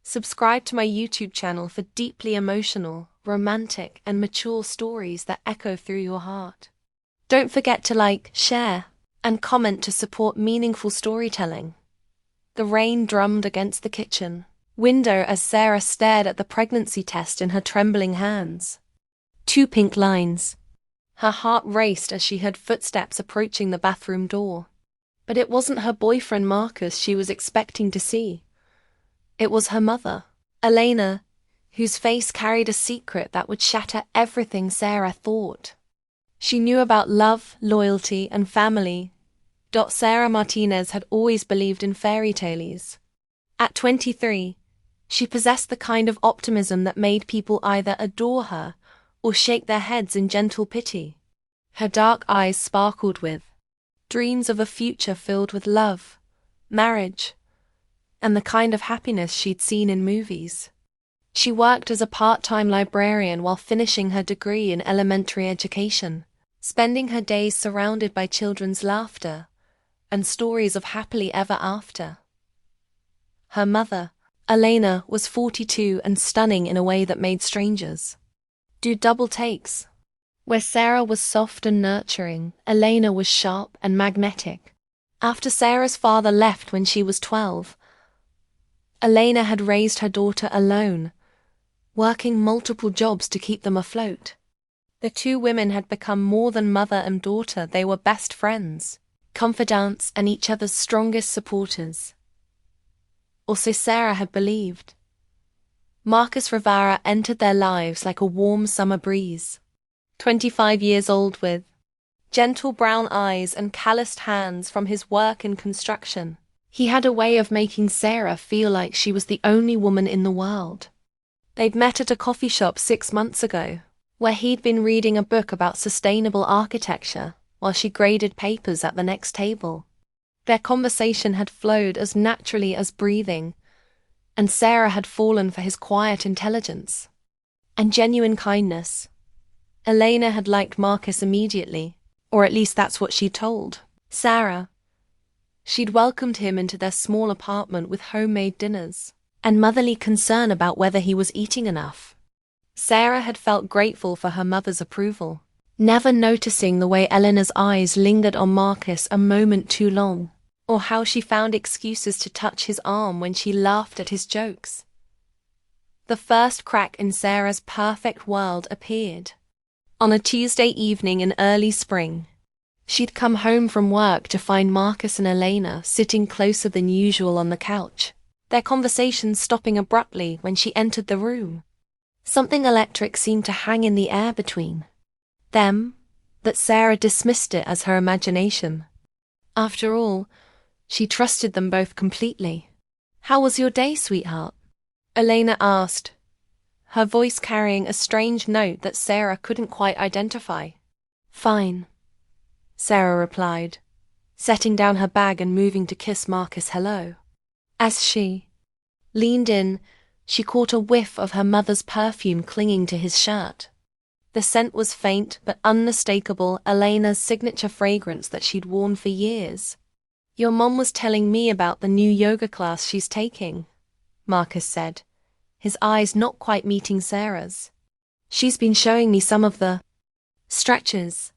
Subscribe to my YouTube channel for deeply emotional, romantic, and mature stories that echo through your heart. Don't forget to like, share, and comment to support meaningful storytelling. The rain drummed against the kitchen window as Sarah stared at the pregnancy test in her trembling hands. 2 pink lines. Her heart raced as she heard footsteps approaching the bathroom door. But it wasn't her boyfriend Marcus she was expecting to see. It was her mother, Elena, whose face carried a secret that would shatter everything Sarah thought. She knew about love, loyalty, and family. Sarah Martinez had always believed in fairy tales. At 23, she possessed the kind of optimism that made people either adore her or shake their heads in gentle pity. Her dark eyes sparkled with dreams of a future filled with love, marriage, and the kind of happiness she'd seen in movies. She worked as a part-time librarian while finishing her degree in elementary education, spending her days surrounded by children's laughter and stories of happily ever after. Her mother, Elena, was 42 and stunning in a way that made strangers do double takes. Where Sarah was soft and nurturing, Elena was sharp and magnetic. After Sarah's father left when she was 12, Elena had raised her daughter alone, working multiple jobs to keep them afloat. The two women had become more than mother and daughter. They were best friends, confidants, and each other's strongest supporters. Or so Sarah had believed. Marcus Rivera entered their lives like a warm summer breeze. 25 years old, with gentle brown eyes and calloused hands from his work in construction. He had a way of making Sarah feel like she was the only woman in the world. They'd met at a coffee shop 6 months ago, where he'd been reading a book about sustainable architecture while she graded papers at the next table. Their conversation had flowed as naturally as breathing, and Sarah had fallen for his quiet intelligence and genuine kindness. Elena had liked Marcus immediately, or at least that's what she told Sarah. She'd welcomed him into their small apartment with homemade dinners and motherly concern about whether he was eating enough. Sarah had felt grateful for her mother's approval, never noticing the way Elena's eyes lingered on Marcus a moment too long, or how she found excuses to touch his arm when she laughed at his jokes. The first crack in Sarah's perfect world appeared on a Tuesday evening in early spring. She'd come home from work to find Marcus and Elena sitting closer than usual on the couch, their conversation stopping abruptly when she entered the room. Something electric seemed to hang in the air between them, but Sarah dismissed it as her imagination. After all, she trusted them both completely. "How was your day, sweetheart?" Elena asked, her voice carrying a strange note that Sarah couldn't quite identify. "Fine," Sarah replied, setting down her bag and moving to kiss Marcus hello. As she leaned in, she caught a whiff of her mother's perfume clinging to his shirt. The scent was faint but unmistakable, Elena's signature fragrance that she'd worn for years. "Your mom was telling me about the new yoga class she's taking," Marcus said, his eyes not quite meeting Sarah's. "She's been showing me some of the stretches."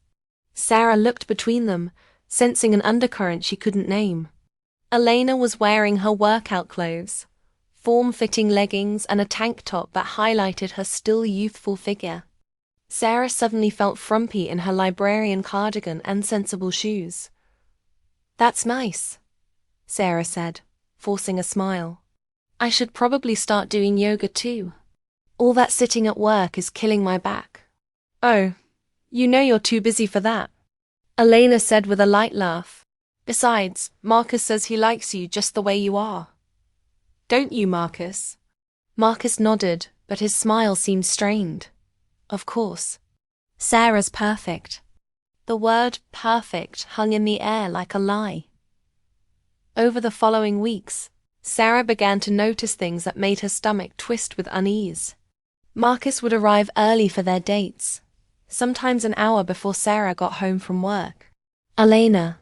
Sarah looked between them, sensing an undercurrent she couldn't name. Elena was wearing her workout clothes, form-fitting leggings and a tank top that highlighted her still youthful figure. Sarah suddenly felt frumpy in her librarian cardigan and sensible shoes. "That's nice," Sarah said, forcing a smile. "I should probably start doing yoga too. All that sitting at work is killing my back." "Oh, you know you're too busy for that," Elena said with a light laugh. "Besides, Marcus says he likes you just the way you are. Don't you, Marcus?" Marcus nodded, but his smile seemed strained. Of course. Sarah's perfect. The word perfect hung in the air like a lie. Over the following weeks, Sarah began to notice things that made her stomach twist with unease. Marcus would arrive early for their dates, sometimes an hour before Sarah got home from work. Elena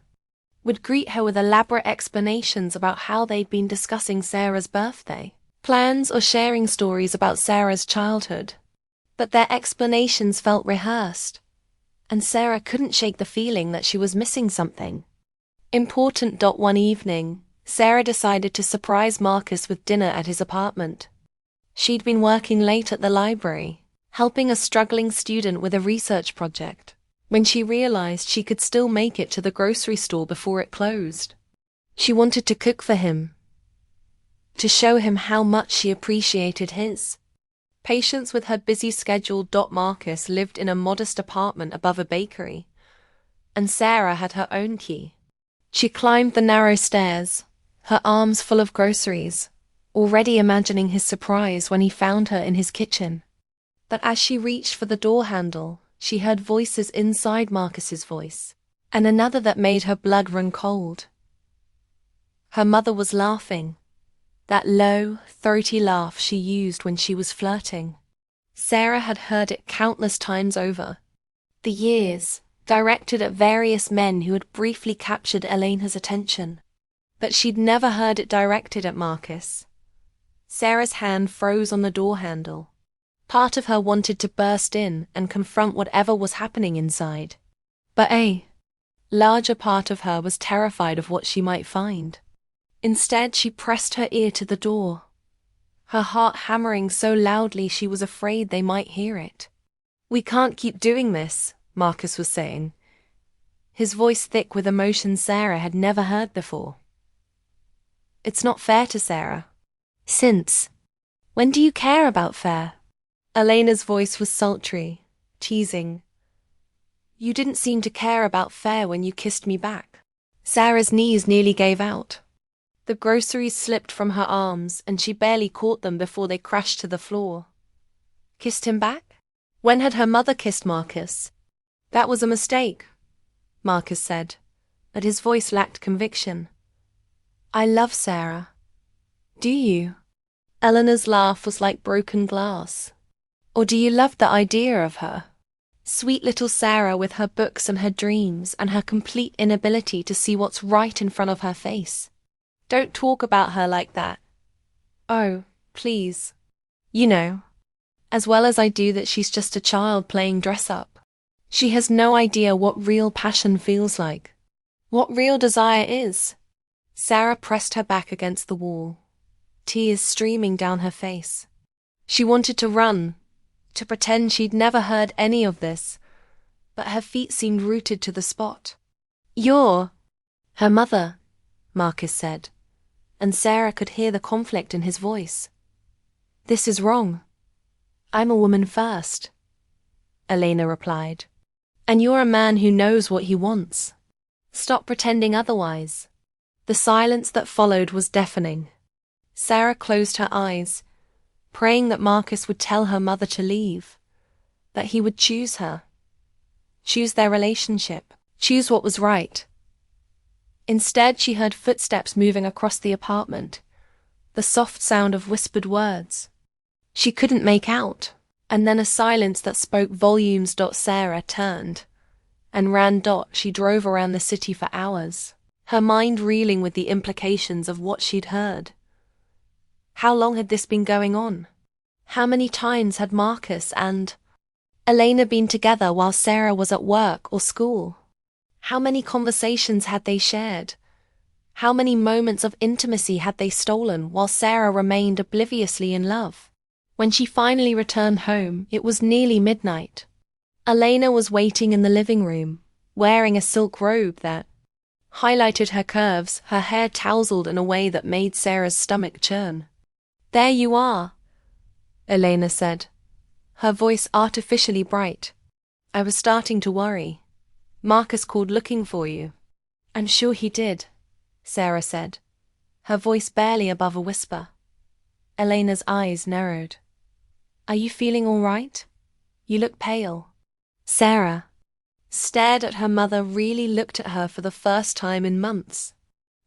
would greet her with elaborate explanations about how they'd been discussing Sarah's birthday, plans or sharing stories about Sarah's childhood. But their explanations felt rehearsed, and Sarah couldn't shake the feeling that she was missing something. Important. One evening, Sarah decided to surprise Marcus with dinner at his apartment. She'd been working late at the library, helping a struggling student with a research project, when she realized she could still make it to the grocery store before it closed. She wanted to cook for him, to show him how much she appreciated his patience with her busy schedule. Marcus lived in a modest apartment above a bakery, and Sarah had her own key. She climbed the narrow stairs, her arms full of groceries, already imagining his surprise when he found her in his kitchen. But as she reached for the door handle, she heard voices inside Marcus's voice, and another that made her blood run cold. Her mother was laughing, that low, throaty laugh she used when she was flirting. Sarah had heard it countless times over. The years, directed at various men who had briefly captured Elena's attention. But she'd never heard it directed at Marcus. Sarah's hand froze on the door handle. Part of her wanted to burst in and confront whatever was happening inside. But a larger part of her was terrified of what she might find. Instead, she pressed her ear to the door, her heart hammering so loudly she was afraid they might hear it. "We can't keep doing this," Marcus was saying, his voice thick with emotion Sarah had never heard before. "It's not fair to Sarah." "Since when do you care about fair?" Elena's voice was sultry, teasing. "You didn't seem to care about fair when you kissed me back." Sarah's knees nearly gave out. The groceries slipped from her arms, and she barely caught them before they crashed to the floor. Kissed him back? When had her mother kissed Marcus? "That was a mistake," Marcus said, but his voice lacked conviction. "I love Sarah." "Do you?" Eleanor's laugh was like broken glass. "Or do you love the idea of her? Sweet little Sarah with her books and her dreams and her complete inability to see what's right in front of her face. Don't talk about her like that. Oh, please. You know, as well as I do that she's just a child playing dress-up. She has no idea what real passion feels like, what real desire is." Sarah pressed her back against the wall, tears streaming down her face. She wanted to run, to pretend she'd never heard any of this, but her feet seemed rooted to the spot. "You're her mother," Marcus said, and Sarah could hear the conflict in his voice. "This is wrong." "I'm a woman first," Elena replied. "And you're a man who knows what he wants. Stop pretending otherwise." The silence that followed was deafening. Sarah closed her eyes, praying that Marcus would tell her mother to leave, that he would choose her, choose their relationship, choose what was right. Instead, she heard footsteps moving across the apartment, the soft sound of whispered words. She couldn't make out, and then a silence that spoke volumes. Sarah turned and ran. She drove around the city for hours, her mind reeling with the implications of what she'd heard. How long had this been going on? How many times had Marcus and Elena been together while Sarah was at work or school? How many conversations had they shared? How many moments of intimacy had they stolen while Sarah remained obliviously in love? When she finally returned home, it was nearly midnight. Elena was waiting in the living room, wearing a silk robe that highlighted her curves, her hair tousled in a way that made Sarah's stomach churn. "There you are," Elena said, her voice artificially bright. "I was starting to worry. Marcus called looking for you." "I'm sure he did," Sarah said, her voice barely above a whisper. Elena's eyes narrowed. "Are you feeling all right? You look pale." Sarah stared at her mother, really looked at her for the first time in months.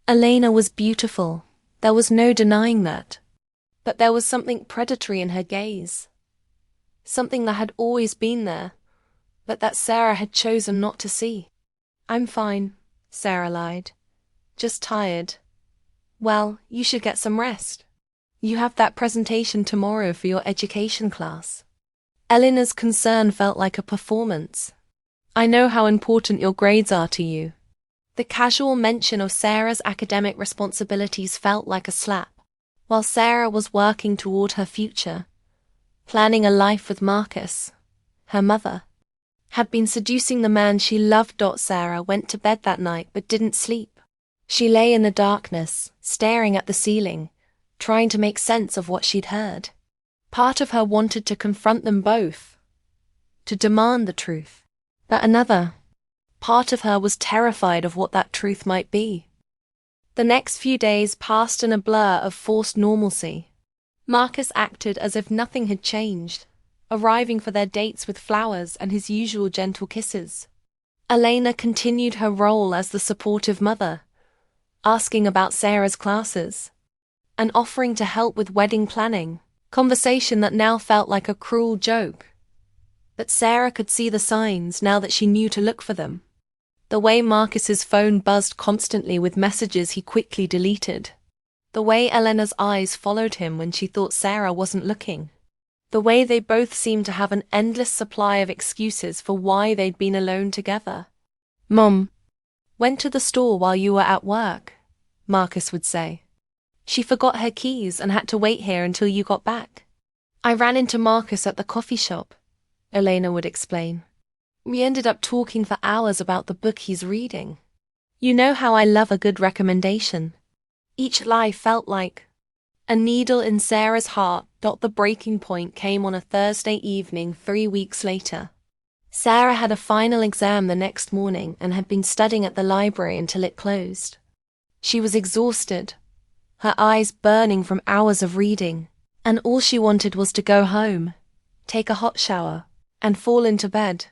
Elena was beautiful, there was no denying that. But there was something predatory in her gaze. Something that had always been there, but that Sarah had chosen not to see. "I'm fine," Sarah lied. "Just tired." "Well, you should get some rest." You have that presentation tomorrow for your education class. Elena's concern felt like a performance. I know how important your grades are to you. The casual mention of Sarah's academic responsibilities felt like a slap. While Sarah was working toward her future, planning a life with Marcus, her mother had been seducing the man she loved. Sarah went to bed that night but didn't sleep. She lay in the darkness, staring at the ceiling, trying to make sense of what she'd heard. Part of her wanted to confront them both, to demand the truth. But another part of her was terrified of what that truth might be. The next few days passed in a blur of forced normalcy. Marcus acted as if nothing had changed, arriving for their dates with flowers and his usual gentle kisses. Elena continued her role as the supportive mother, asking about Sarah's classes and offering to help with wedding planning, conversation that now felt like a cruel joke. But Sarah could see the signs now that she knew to look for them. The way Marcus's phone buzzed constantly with messages he quickly deleted. The way Elena's eyes followed him when she thought Sarah wasn't looking. The way they both seemed to have an endless supply of excuses for why they'd been alone together. Mom went to the store while you were at work, Marcus would say. She forgot her keys and had to wait here until you got back. I ran into Marcus at the coffee shop, Elena would explain. We ended up talking for hours about the book he's reading. You know how I love a good recommendation. Each lie felt like a needle in Sarah's heart. The breaking point came on a Thursday evening 3 weeks later. Sarah had a final exam the next morning and had been studying at the library until it closed. She was exhausted, her eyes burning from hours of reading, and all she wanted was to go home, take a hot shower, and fall into bed.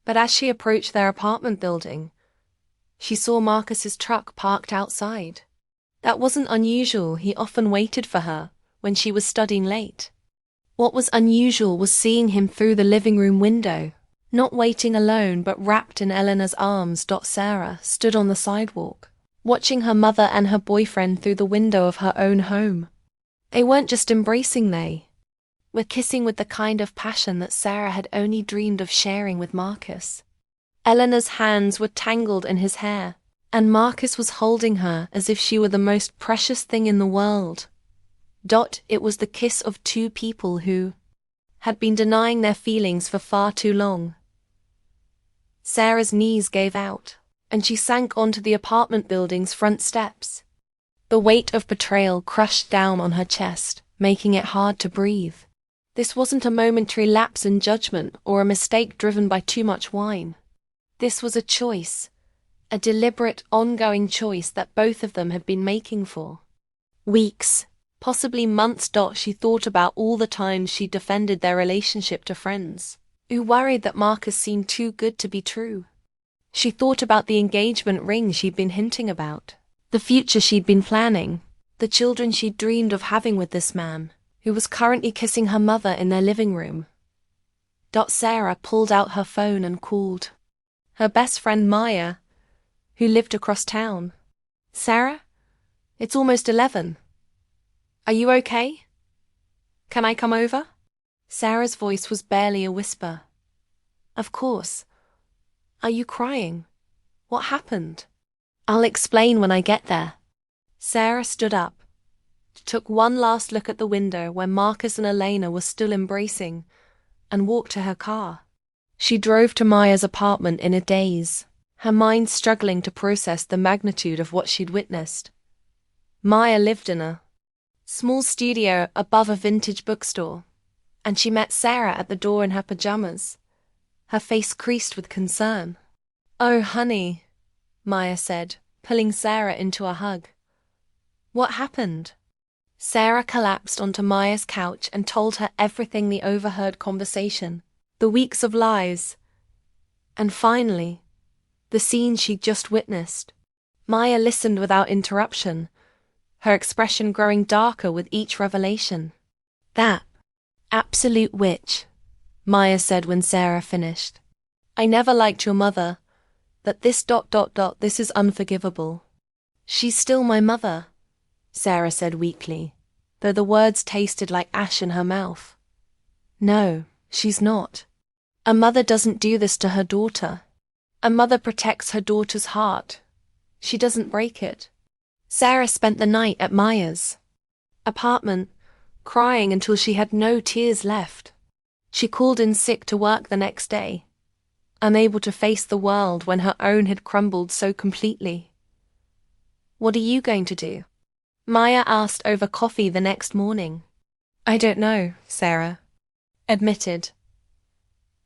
But as she approached their apartment building, she saw Marcus's truck parked outside. That wasn't unusual. He often waited for her when she was studying late. What was unusual was seeing him through the living room window, not waiting alone but wrapped in Elena's arms. Sarah stood on the sidewalk, watching her mother and her boyfriend through the window of her own home. They weren't just embracing, they were kissing with the kind of passion that Sarah had only dreamed of sharing with Marcus. Elena's hands were tangled in his hair, and Marcus was holding her as if she were the most precious thing in the world. It was the kiss of two people who had been denying their feelings for far too long. Sarah's knees gave out, and she sank onto the apartment building's front steps. The weight of betrayal crushed down on her chest, making it hard to breathe. This wasn't a momentary lapse in judgment or a mistake driven by too much wine. This was a choice, a deliberate, ongoing choice that both of them had been making for weeks, possibly months. She thought about all the times she defended their relationship to friends who worried that Marcus seemed too good to be true. She thought about the engagement ring she'd been hinting about, the future she'd been planning, the children she'd dreamed of having with this man, who was currently kissing her mother in their living room. Sarah pulled out her phone and called her best friend Maya, who lived across town. Sarah, it's almost 11. Are you okay? Can I come over? Sarah's voice was barely a whisper. Of course. Are you crying? What happened? I'll explain when I get there. Sarah stood up, took one last look at the window where Marcus and Elena were still embracing, and walked to her car. She drove to Maya's apartment in a daze, her mind struggling to process the magnitude of what she'd witnessed. Maya lived in a small studio above a vintage bookstore, and she met Sarah at the door in her pajamas, her face creased with concern. "Oh, honey," Maya said, pulling Sarah into a hug. "What happened?" Sarah collapsed onto Maya's couch and told her everything: the overheard conversation, the weeks of lies, and finally, the scene she'd just witnessed. Maya listened without interruption, her expression growing darker with each revelation. "That absolute witch," Maya said when Sarah finished. "I never liked your mother, but this ... this is unforgivable." "She's still my mother," Sarah said weakly, though the words tasted like ash in her mouth. No, she's not. A mother doesn't do this to her daughter. A mother protects her daughter's heart. She doesn't break it. Sarah spent the night at Maya's apartment, crying until she had no tears left. She called in sick to work the next day, unable to face the world when her own had crumbled so completely. "What are you going to do?" Maya asked over coffee the next morning. "I don't know," Sarah admitted.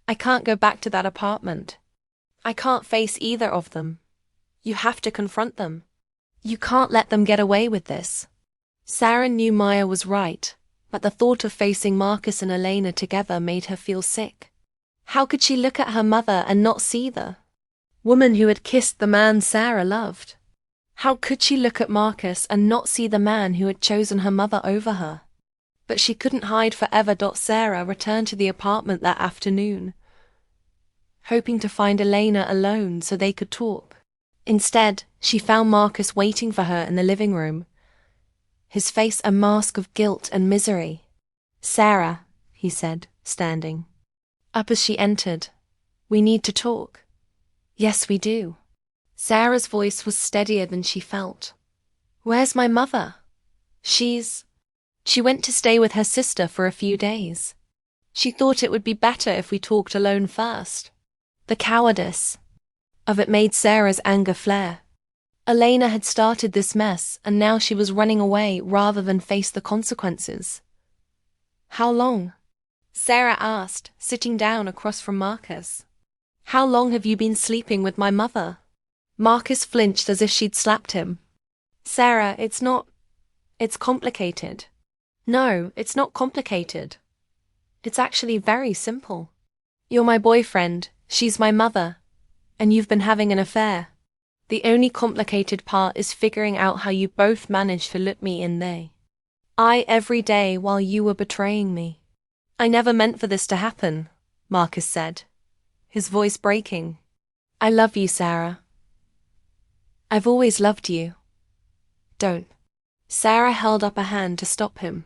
"I can't go back to that apartment. I can't face either of them. You have to confront them. You can't let them get away with this." Sarah knew Maya was right, but the thought of facing Marcus and Elena together made her feel sick. How could she look at her mother and not see the woman who had kissed the man Sarah loved? How could she look at Marcus and not see the man who had chosen her mother over her? But she couldn't hide forever. Sarah returned to the apartment that afternoon, hoping to find Elena alone so they could talk. Instead, she found Marcus waiting for her in the living room, his face a mask of guilt and misery. "Sarah," he said, standing up as she entered, "we need to talk." "Yes, we do." Sarah's voice was steadier than she felt. "Where's my mother?" She went to stay with her sister for a few days. She thought it would be better if we talked alone first." The cowardice of it made Sarah's anger flare. Elena had started this mess, and now she was running away rather than face the consequences. "How long?" Sarah asked, sitting down across from Marcus. "How long have you been sleeping with my mother?" Marcus flinched as if she'd slapped him. "Sarah, it's complicated." "No, it's not complicated. It's actually very simple. You're my boyfriend, she's my mother, and you've been having an affair. The only complicated part is figuring out how you both managed to look me in the eye every day while you were betraying me." "I never meant for this to happen," Marcus said, his voice breaking. "I love you, Sarah. I've always loved you. Don't." Sarah held up a hand to stop him.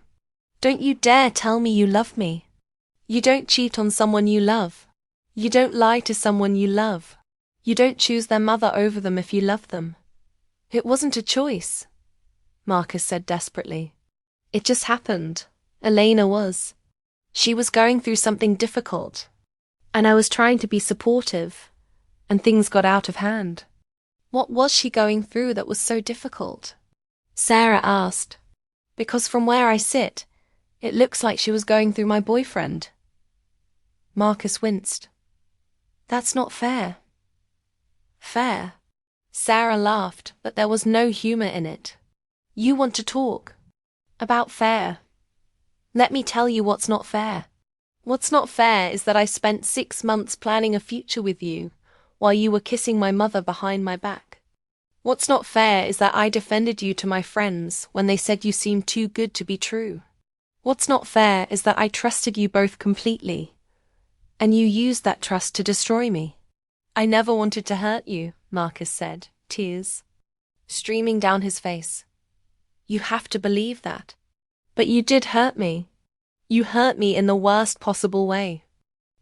"Don't you dare tell me you love me. You don't cheat on someone you love. You don't lie to someone you love. You don't choose their mother over them if you love them." "It wasn't a choice," Marcus said desperately. "It just happened. Elena was. She was going through something difficult, and I was trying to be supportive, and things got out of hand." "What was she going through that was so difficult?" Sarah asked. "Because from where I sit, it looks like she was going through my boyfriend." Marcus winced. "That's not fair." "Fair?" Sarah laughed, but there was no humor in it. "You want to talk about fair. Let me tell you what's not fair. What's not fair is that I spent 6 months planning a future with you while you were kissing my mother behind my back. What's not fair is that I defended you to my friends when they said you seemed too good to be true. What's not fair is that I trusted you both completely, and you used that trust to destroy me." "I never wanted to hurt you," Marcus said, tears streaming down his face. "You have to believe that." "But you did hurt me. You hurt me in the worst possible way.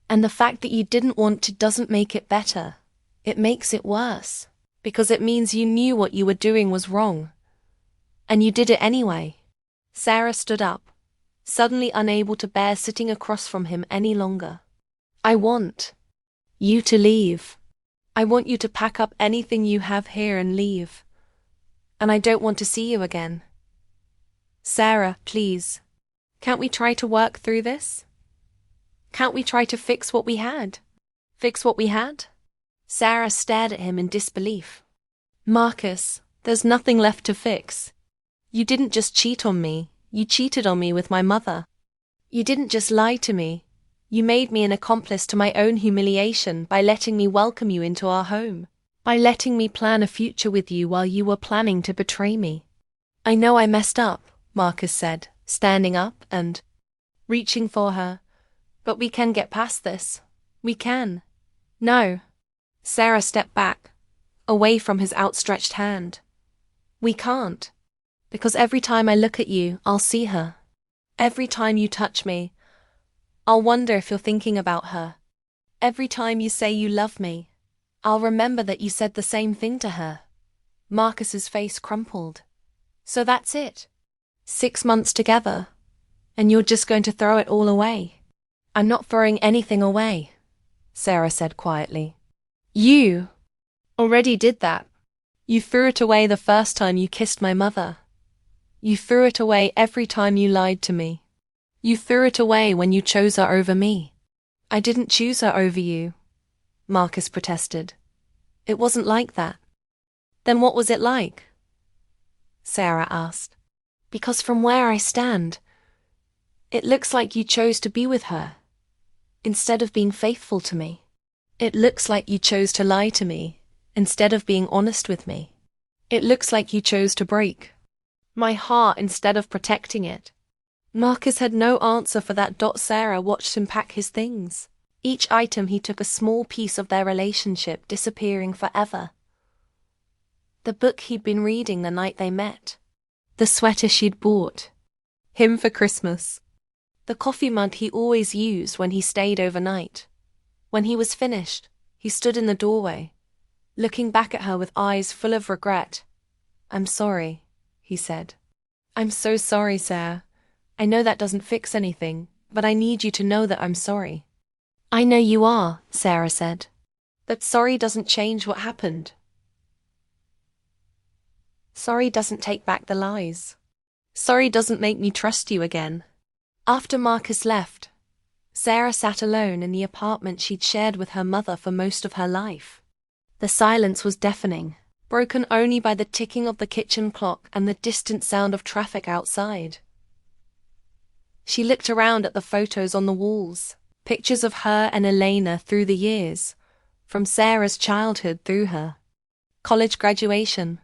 And the fact that you didn't want to doesn't make it better. It makes it worse, because it means you knew what you were doing was wrong. And you did it anyway." Sarah stood up, suddenly unable to bear sitting across from him any longer. "I want you to leave. I want you to pack up anything you have here and leave. And I don't want to see you again. Sarah, please. Can't we try to work through this? Can't we try to fix what we had? Fix what we had?" Sarah stared at him in disbelief. "Marcus, there's nothing left to fix. You didn't just cheat on me, you cheated on me with my mother. You didn't just lie to me. You made me an accomplice to my own humiliation by letting me welcome you into our home, by letting me plan a future with you while you were planning to betray me." "I know I messed up," Marcus said, standing up and reaching for her. "But we can get past this. We can." "No." Sarah stepped back, away from his outstretched hand. "We can't. Because every time I look at you, I'll see her. Every time you touch me, I'll wonder if you're thinking about her. Every time you say you love me, I'll remember that you said the same thing to her. Marcus's face crumpled. So that's it. 6 months together, and you're just going to throw it all away? I'm not throwing anything away, Sarah said quietly. You already did that. You threw it away the first time you kissed my mother. You threw it away every time you lied to me. You threw it away when you chose her over me. I didn't choose her over you, Marcus protested. It wasn't like that. Then what was it like? Sarah asked. Because from where I stand, it looks like you chose to be with her, instead of being faithful to me. It looks like you chose to lie to me, instead of being honest with me. It looks like you chose to break my heart instead of protecting it. Marcus had no answer for that. Sarah watched him pack his things. Each item he took a small piece of their relationship disappearing forever. The book he'd been reading the night they met. The sweater she'd bought him for Christmas. The coffee mug he always used when he stayed overnight. When he was finished, he stood in the doorway, looking back at her with eyes full of regret. I'm sorry, he said. I'm so sorry, Sarah. I know that doesn't fix anything, but I need you to know that I'm sorry. I know you are, Sarah said. But sorry doesn't change what happened. Sorry doesn't take back the lies. Sorry doesn't make me trust you again. After Marcus left, Sarah sat alone in the apartment she'd shared with her mother for most of her life. The silence was deafening, broken only by the ticking of the kitchen clock and the distant sound of traffic outside. She looked around at the photos on the walls, pictures of her and Elena through the years, from Sarah's childhood through her college graduation.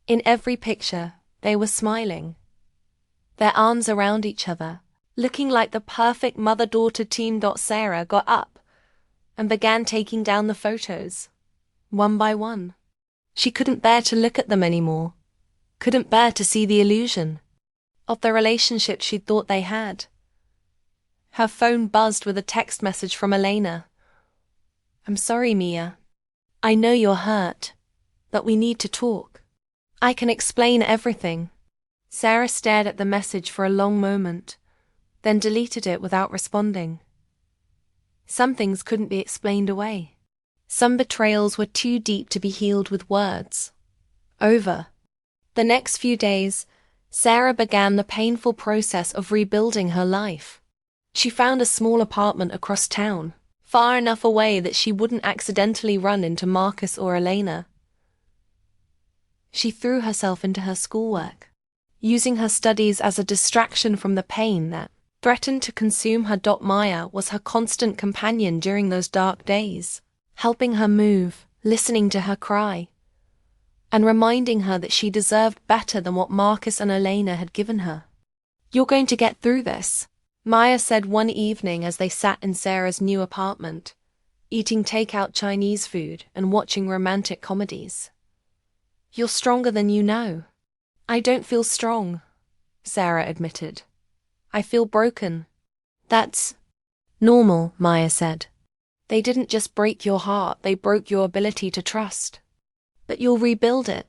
In every picture, they were smiling, their arms around each other, looking like the perfect mother-daughter team. Sarah got up and began taking down the photos, one by one. She couldn't bear to look at them anymore, couldn't bear to see the illusion of the relationship she'd thought they had. Her phone buzzed with a text message from Elena. I'm sorry, Mia. I know you're hurt, but we need to talk. I can explain everything. Sarah stared at the message for a long moment, then deleted it without responding. Some things couldn't be explained away. Some betrayals were too deep to be healed with words. Over the next few days, Sarah began the painful process of rebuilding her life. She found a small apartment across town, far enough away that she wouldn't accidentally run into Marcus or Elena. She threw herself into her schoolwork, using her studies as a distraction from the pain that threatened to consume her. Maya was her constant companion during those dark days, helping her move, listening to her cry, and reminding her that she deserved better than what Marcus and Elena had given her. You're going to get through this, Maya said one evening as they sat in Sarah's new apartment, eating takeout Chinese food and watching romantic comedies. You're stronger than you know. I don't feel strong, Sarah admitted. I feel broken. That's normal, Maya said. They didn't just break your heart, they broke your ability to trust. But you'll rebuild it.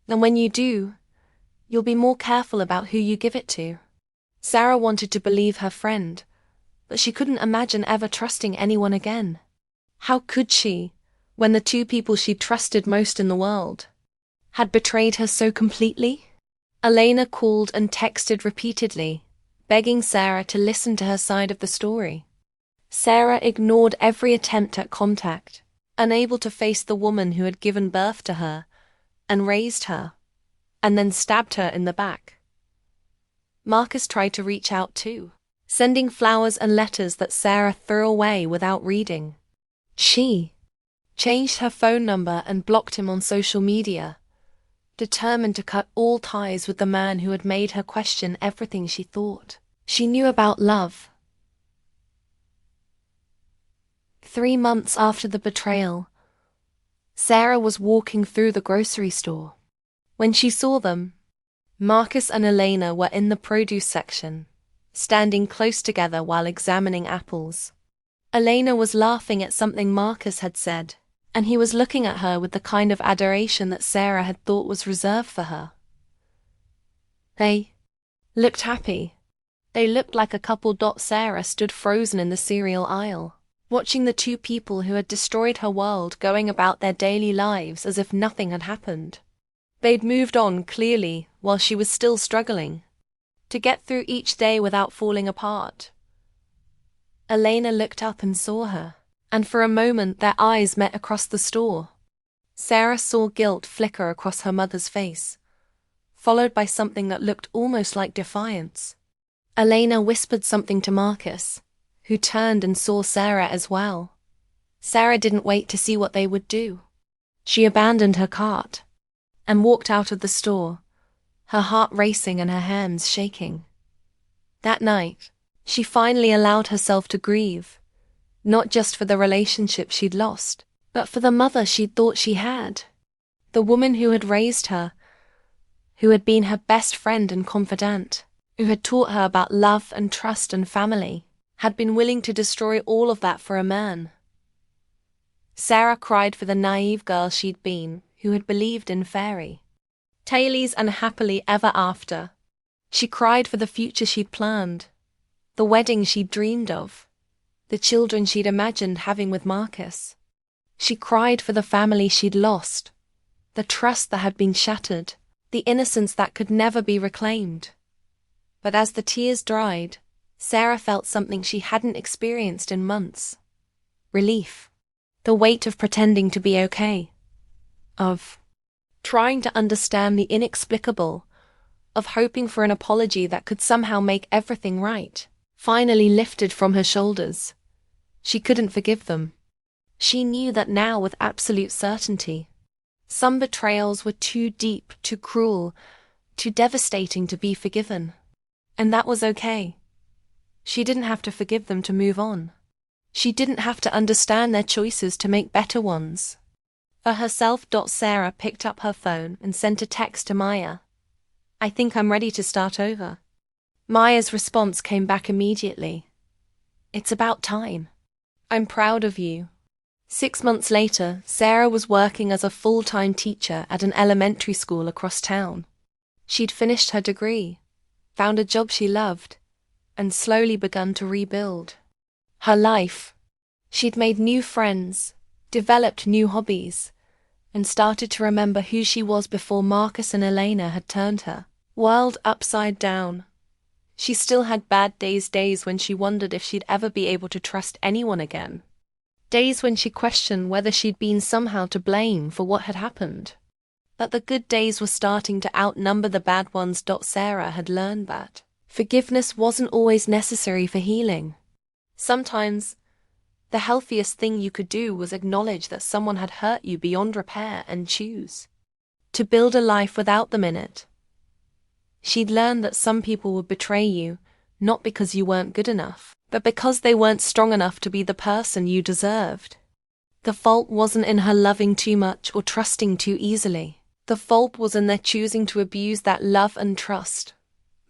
And when you do, you'll be more careful about who you give it to. Sarah wanted to believe her friend, but she couldn't imagine ever trusting anyone again. How could she, when the two people she trusted most in the world had betrayed her so completely? Elena called and texted repeatedly, begging Sarah to listen to her side of the story. Sarah ignored every attempt at contact, unable to face the woman who had given birth to her and raised her, and then stabbed her in the back. Marcus tried to reach out too, sending flowers and letters that Sarah threw away without reading. She changed her phone number and blocked him on social media, determined to cut all ties with the man who had made her question everything she thought she knew about love. 3 months after the betrayal, Sarah was walking through the grocery store. When she saw them, Marcus and Elena were in the produce section, standing close together while examining apples. Elena was laughing at something Marcus had said, and he was looking at her with the kind of adoration that Sarah had thought was reserved for her. They looked happy. They looked like a couple. Sarah stood frozen in the cereal aisle, watching the two people who had destroyed her world going about their daily lives as if nothing had happened. They'd moved on, clearly, while she was still struggling to get through each day without falling apart. Elena looked up and saw her, and for a moment their eyes met across the store. Sarah saw guilt flicker across her mother's face, followed by something that looked almost like defiance. Elena whispered something to Marcus, who turned and saw Sarah as well. Sarah didn't wait to see what they would do. She abandoned her cart and walked out of the store, her heart racing and her hands shaking. That night, she finally allowed herself to grieve, not just for the relationship she'd lost, but for the mother she'd thought she had. The woman who had raised her, who had been her best friend and confidant, who had taught her about love and trust and family, had been willing to destroy all of that for a man. Sarah cried for the naive girl she'd been, who had believed in fairy tales and happily ever after. She cried for the future she'd planned, the wedding she'd dreamed of, the children she'd imagined having with Marcus. She cried for the family she'd lost, the trust that had been shattered, the innocence that could never be reclaimed. But as the tears dried, Sarah felt something she hadn't experienced in months. Relief. The weight of pretending to be okay. Of trying to understand the inexplicable. Of hoping for an apology that could somehow make everything right. Finally lifted from her shoulders. She couldn't forgive them. She knew that now with absolute certainty. Some betrayals were too deep, too cruel, too devastating to be forgiven. And that was okay. She didn't have to forgive them to move on. She didn't have to understand their choices to make better ones. For herself, Sarah picked up her phone and sent a text to Maya. "I think I'm ready to start over." Maya's response came back immediately. "It's about time. I'm proud of you." 6 months later, Sarah was working as a full-time teacher at an elementary school across town. She'd finished her degree, found a job she loved, and slowly begun to rebuild her life. She'd made new friends, developed new hobbies, and started to remember who she was before Marcus and Elena had turned her world upside down. She still had bad days when she wondered if she'd ever be able to trust anyone again. Days when she questioned whether she'd been somehow to blame for what had happened. But the good days were starting to outnumber the bad ones. Sarah had learned that forgiveness wasn't always necessary for healing. Sometimes, the healthiest thing you could do was acknowledge that someone had hurt you beyond repair and choose to build a life without them in it. She'd learned that some people would betray you, not because you weren't good enough, but because they weren't strong enough to be the person you deserved. The fault wasn't in her loving too much or trusting too easily. The fault was in their choosing to abuse that love and trust.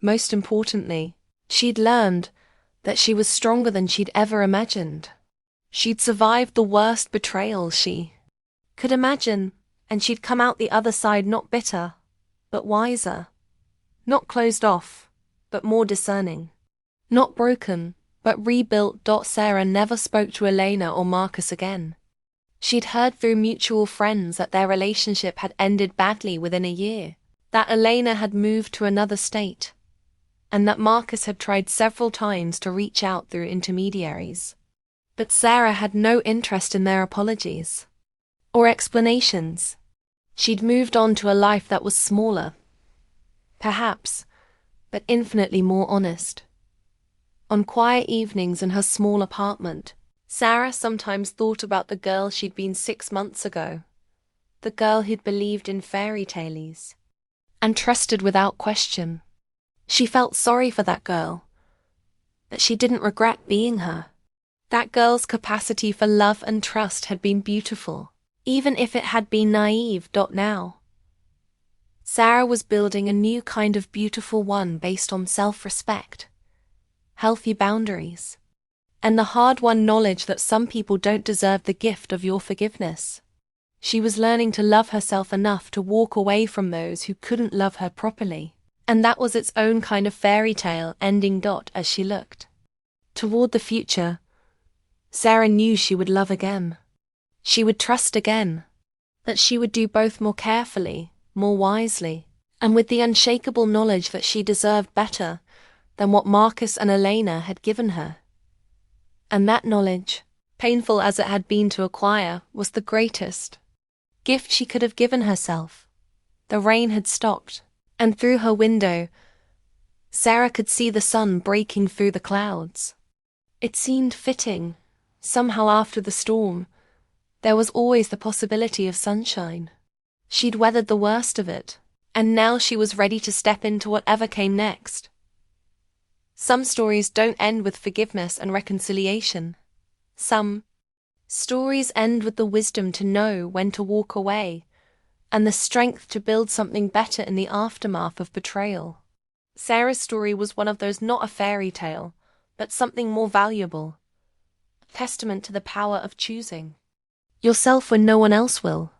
Most importantly, she'd learned that she was stronger than she'd ever imagined. She'd survived the worst betrayals she could imagine, and she'd come out the other side not bitter, but wiser. Not closed off, but more discerning. Not broken, but rebuilt. Sarah never spoke to Elena or Marcus again. She'd heard through mutual friends that their relationship had ended badly within a year, that Elena had moved to another state, and that Marcus had tried several times to reach out through intermediaries. But Sarah had no interest in their apologies or explanations. She'd moved on to a life that was smaller, perhaps, but infinitely more honest. On quiet evenings in her small apartment, Sarah sometimes thought about the girl she'd been 6 months ago, the girl who'd believed in fairy tales and trusted without question. She felt sorry for that girl, but she didn't regret being her. That girl's capacity for love and trust had been beautiful, even if it had been naive. Now, Sarah was building a new kind of beautiful one based on self-respect, healthy boundaries, and the hard-won knowledge that some people don't deserve the gift of your forgiveness. She was learning to love herself enough to walk away from those who couldn't love her properly. And that was its own kind of fairy tale ending. As she looked toward the future, Sarah knew she would love again. She would trust again. That she would do both more carefully, more wisely, and with the unshakable knowledge that she deserved better than what Marcus and Elena had given her. And that knowledge, painful as it had been to acquire, was the greatest gift she could have given herself. The rain had stopped, and through her window, Sarah could see the sun breaking through the clouds. It seemed fitting. Somehow after the storm, there was always the possibility of sunshine. She'd weathered the worst of it, and now she was ready to step into whatever came next. Some stories don't end with forgiveness and reconciliation. Some stories end with the wisdom to know when to walk away, and the strength to build something better in the aftermath of betrayal. Sarah's story was one of those, not a fairy tale, but something more valuable. Testament to the power of choosing yourself when no one else will.